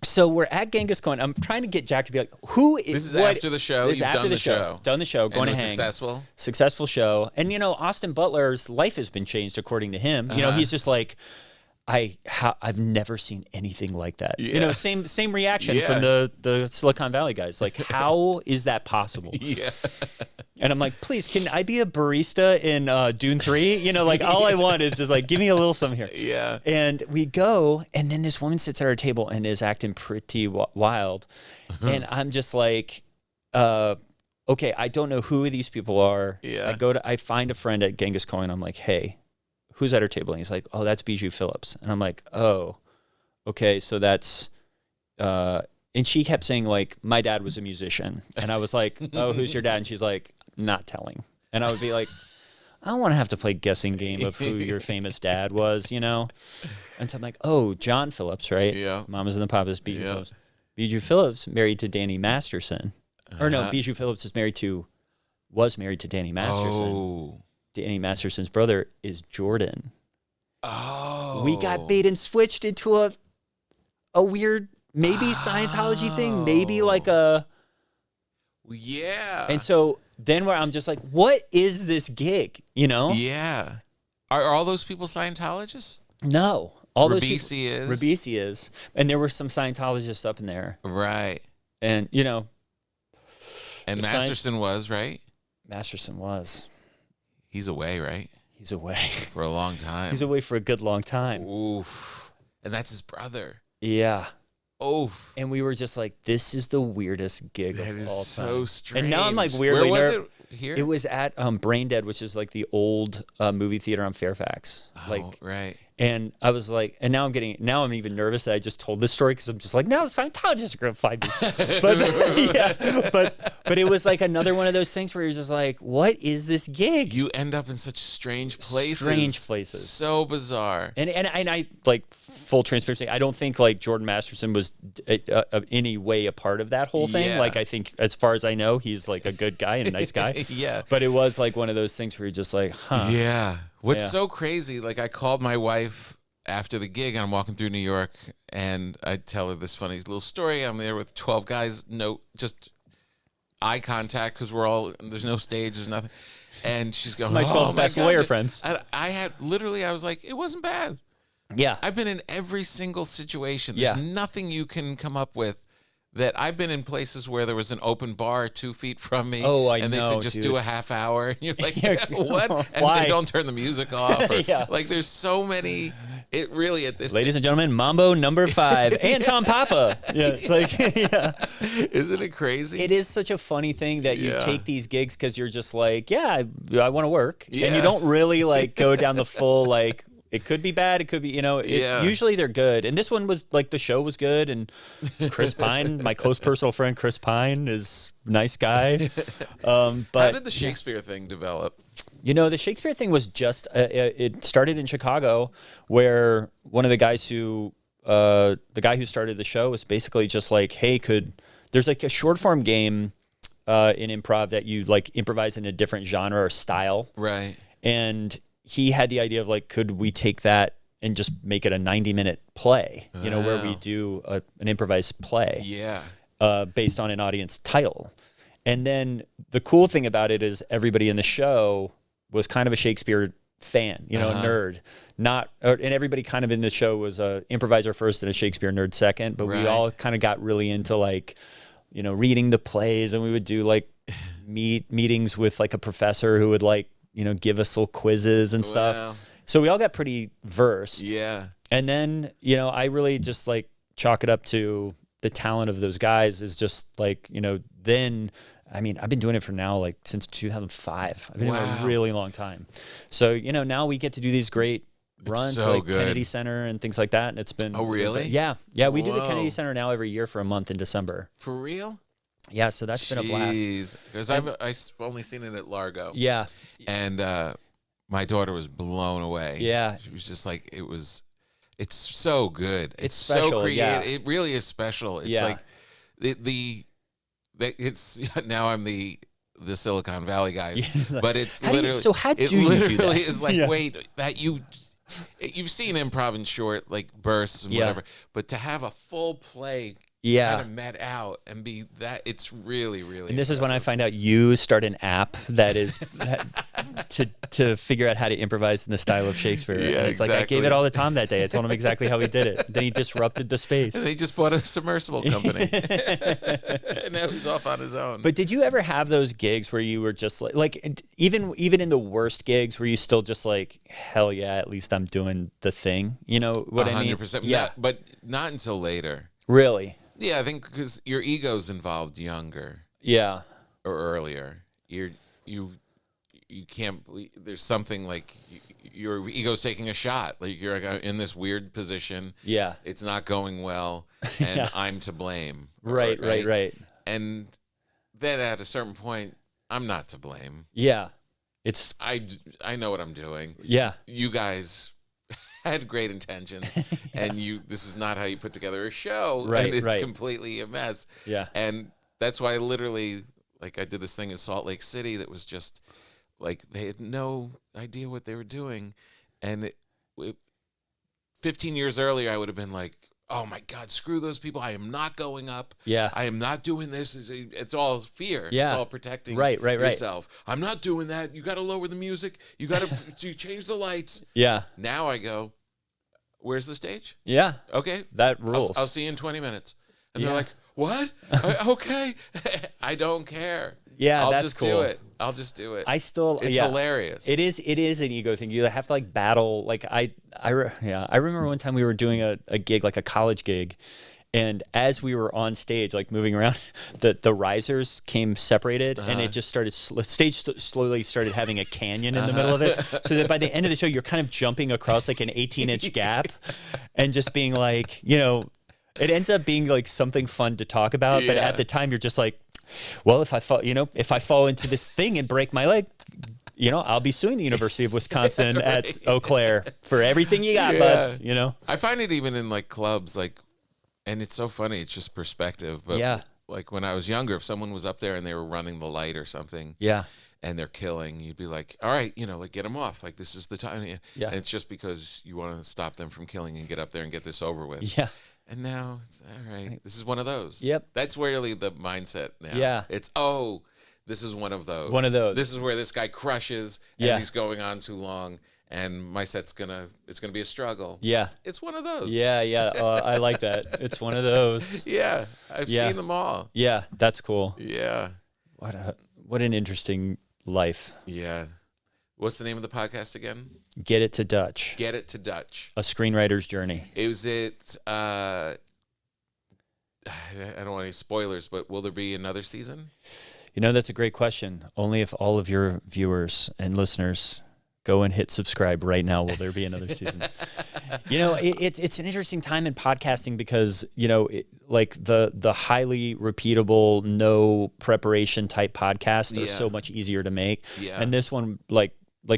So we're at Genghis Cohen. I'm trying to get Jack to be like, who is this is after the show? You've done the show. Done the show, going to hang. Successful show. And, Austin Butler's life has been changed according to him. He's just like, I've never seen anything like that. Yeah. Same reaction from the Silicon Valley guys. Like, how is that possible? Yeah. And I'm like, please, can I be a barista in Dune 3? Like all I want is just like, give me a little something here. Yeah. And we go, and then this woman sits at our table and is acting pretty wild. And I'm just like, okay, I don't know who these people are. Yeah. I find a friend at Genghis Cohen. I'm like, hey, who's at her table? And he's like, oh, that's Bijou Phillips. And I'm like, oh, okay, so that's, and she kept saying like, my dad was a musician. And I was like, oh, who's your dad? And she's like, not telling. And I would be like, I don't want to have to play guessing game of who your famous dad was, And so I'm like, oh, John Phillips, right? Yeah. Mamas and the Papas, Bijou Phillips. Bijou Phillips married to Danny Masterson. Or no, Bijou Phillips was married to Danny Masterson. Oh. Danny Masterson's brother is Jordan. Oh. We got bait and switched into a weird, maybe Scientology thing, maybe like a... Yeah. And so then where I'm just like, what is this gig, Yeah. Are all those people Scientologists? No. All those people, is. Ribisi is. And there were some Scientologists up in there. Right. And, And Masterson was, right? Masterson was. He's away, right? He's away. For a long time. He's away for a good long time. Oof. And that's his brother. Yeah. Oof. And we were just like, this is the weirdest gig of all time. That is so strange. And now I'm like weirdly Where was it? Here? It was at Brain Dead, which is like the old movie theater on Fairfax. Oh, right. And I was like, and now I'm even nervous that I just told this story because I'm just like, now the Scientologists are going to find me. But it was like another one of those things where you're just like, what is this gig? You end up in such strange places. So bizarre. And I like full transparency. I don't think like Jordan Masterson was any way a part of that whole thing. Yeah. Like I think as far as I know, he's like a good guy and a nice guy. Yeah. But it was like one of those things where you're just like, huh. Yeah. What's so crazy, like I called my wife after the gig and I'm walking through New York and I tell her this funny little story. I'm there with 12 guys, just eye contact because there's no stage, there's nothing. And she's going, my 12 best lawyer friends. I was like, it wasn't bad. Yeah. I've been in every single situation. There's nothing you can come up with that I've been in places where there was an open bar 2 feet from me. Oh, I know, and they said, just dude. do a half hour. And you're like, what? And Why? they don't turn the music off. Or, Yeah. Like, there's so many. It really at this. Ladies and gentlemen, Mambo number 5 and Tom Papa. Yeah, it's like, yeah. Isn't it crazy? It is such a funny thing that you Yeah. take these gigs because you're just like, yeah, I want to work, and Yeah. you don't really like go down the full like. It could be bad. It could be, Yeah. usually they're good. And this one was like the show was good. And Chris Pine, my close personal friend, Chris Pine is a nice guy. But how did the Shakespeare thing develop? the Shakespeare thing was just, it started in Chicago where one of the guys the guy who started the show was basically just like, hey, there's like a short form game in improv that you like improvise in a different genre or style. Right. And he had the idea of like, could we take that and just make it a 90-minute play, where we do an improvised play based on an audience title. And then the cool thing about it is everybody in the show was kind of a Shakespeare fan, a nerd, and everybody kind of in the show was a improviser first and a Shakespeare nerd second, but we all kind of got really into like, reading the plays, and we would do like meetings with like a professor who would like, give us little quizzes and stuff. Wow. So we all got pretty versed. Yeah. And then, I really just like chalk it up to the talent of those guys is just like, then, I mean, I've been doing it for now, like since 2005. I've been doing it a really long time. So, now we get to do these great runs so like good. Kennedy Center and things like that. And it's been. Oh, really? Yeah. Yeah. We do the Whoa. Kennedy Center now every year for a month in December. For real? Yeah. So that's been a blast. Because I've only seen it at Largo. Yeah. And my daughter was blown away. Yeah. She was just like, it's so good. It's special, so creative. yeah. It really is special. It's like it's now I'm the Silicon Valley guys, but it's literally how do you do that? literally is like, wait, that you've seen improv in short like bursts and whatever, but to have a full play kind of met out and be that, it's really, really and this impressive. is when I find out you start an app that is to figure out how to improvise in the style of Shakespeare. Yeah, and it's like I gave it all to Tom that day. I told him exactly how he did it. Then he disrupted the space. And they just bought a submersible company. And now he's off on his own. But did you ever have those gigs where you were just like even in the worst gigs where you still just like, hell yeah, at least I'm doing the thing? You know what 100%, I mean? 100%. Yeah. But not until later. Really? Yeah, I think because your ego's involved younger. Yeah. Or earlier. You can't believe there's something like your ego's taking a shot. Like you're in this weird position. Yeah. It's not going well and I'm to blame. Right. And then at a certain point, I'm not to blame. Yeah. I know what I'm doing. Yeah. You guys had great intentions and this is not how you put together a show. Right. And it's completely a mess. Yeah. And that's why literally like I did this thing in Salt Lake City that was just like they had no idea what they were doing. And 15 years earlier, I would have been like, oh my God, screw those people. I am not going up. Yeah. I am not doing this. It's all fear. Yeah. It's all protecting yourself. I'm not doing that. You got to lower the music. You got to change the lights. Yeah. Now I go, where's the stage? Yeah. Okay. That rules. I'll see you in 20 minutes. And they're like, what? Okay. I don't care. Yeah, I'll just do it. I'll just do it. It's hilarious. It is an ego thing. You have to like battle. Like I remember one time we were doing a gig, like a college gig, and as we were on stage, like moving around, the risers came separated, and it just started. Stage slowly started having a canyon in the middle of it, so that by the end of the show, you're kind of jumping across like an 18-inch gap, and just being like, it ends up being like something fun to talk about, but at the time, you're just like, well, if I fall into this thing and break my leg, I'll be suing the University of Wisconsin at Eau Claire for everything you got, buds. I find it even in like clubs, like, and it's so funny. It's just perspective. But like when I was younger, if someone was up there and they were running the light or something, and they're killing, you'd be like, all right, like get them off. Like this is the time. Yeah. And it's just because you want to stop them from killing and get up there and get this over with. Yeah. And now, it's all right, this is one of those. Yep. That's really the mindset now. Yeah. It's, this is one of those. One of those. This is where this guy crushes and he's going on too long. and my set's it's gonna be a struggle. Yeah, it's one of those. Yeah. I like that. It's one of those. Yeah, I've seen them all. Yeah, that's cool. Yeah, what an interesting life. Yeah, what's the name of the podcast again? Get It to Dutch. Get It to Dutch. A screenwriter's journey. I don't want any spoilers, but will there be another season? That's a great question. Only if all of your viewers and listeners go and hit subscribe right now will there be another season. It's an interesting time in podcasting because, like the highly repeatable, no preparation type podcasts are so much easier to make. Yeah. And this one, like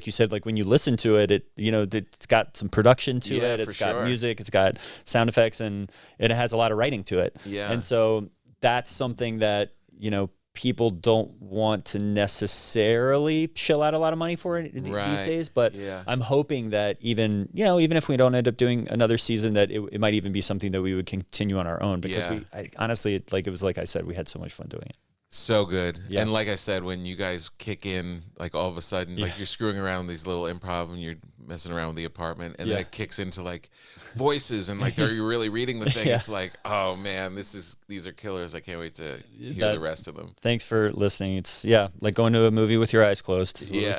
you said, like when you listen to it, it's got some production to it. It's got music, it's got sound effects, and it has a lot of writing to it. Yeah. And so that's something that, people don't want to necessarily shell out a lot of money for it these days. But I'm hoping that even if we don't end up doing another season, that it might even be something that we would continue on our own, because honestly, it was like I said, we had so much fun doing it. So good. Yeah. And like I said, when you guys kick in, like all of a sudden, like you're screwing around these little improv and you're messing around with the apartment, and then it kicks into like voices and like you're really reading the thing. It's like, oh man, these are killers. I can't wait to hear the rest of them. Thanks for listening. It's like going to a movie with your eyes closed. Yeah.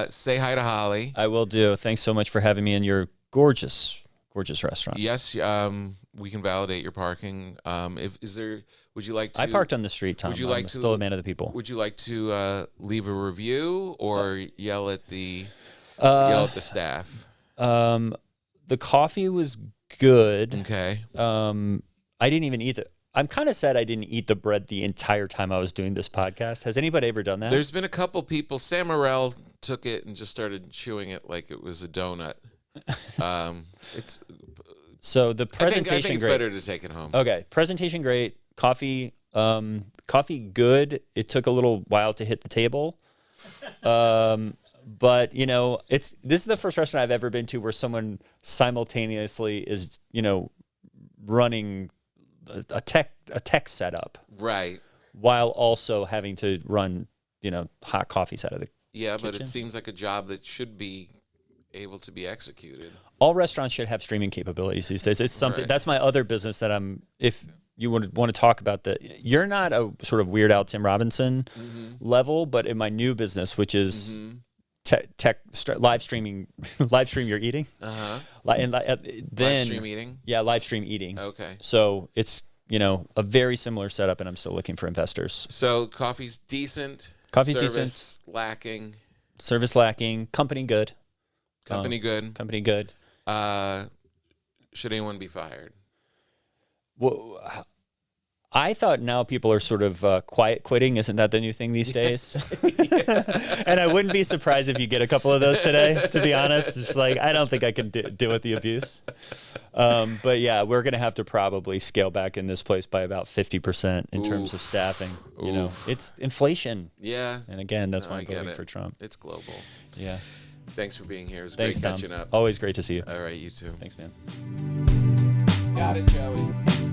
Say hi to Holly. I will do. Thanks so much for having me in your gorgeous restaurant. Yes. We can validate your parking. Would you like to? I parked on the street, Tom. I'm still a man of the people. Would you like to leave a review or yell at the staff? The coffee was good. Okay. I didn't even eat it. I'm kind of sad I didn't eat the bread the entire time I was doing this podcast. Has anybody ever done that? There's been a couple people. Sam Morrell took it and just started chewing it like it was a donut. So the presentation I think it's great. Better to take it home. Okay, presentation great. Coffee good. It took a little while to hit the table. But this is the first restaurant I've ever been to where someone simultaneously is running a tech setup, right, while also having to run hot coffees out of the kitchen. But it seems like a job that should be able to be executed. All restaurants should have streaming capabilities these days. It's something that's my other business that if you want to talk about that. You're not a sort of Weird Al Tim Robinson level, but in my new business, which is live stream your eating. Live stream eating. Yeah, live stream eating. Okay. So it's a very similar setup, and I'm still looking for investors. So coffee's decent. Service lacking. Service lacking. Company good. Company good. Company good. Should anyone be fired? Well, I thought now people are sort of quiet quitting. Isn't that the new thing these days? And I wouldn't be surprised if you get a couple of those today, to be honest. It's like, I don't think I can deal with the abuse. But yeah, we're going to have to probably scale back in this place by about 50% in terms of staffing. It's inflation. Yeah. And again, that's why I'm voting for Trump. It's global. Yeah. Thanks for being here. It was great catching up. Always great to see you. All right, you too. Thanks, man. Got it, Joey.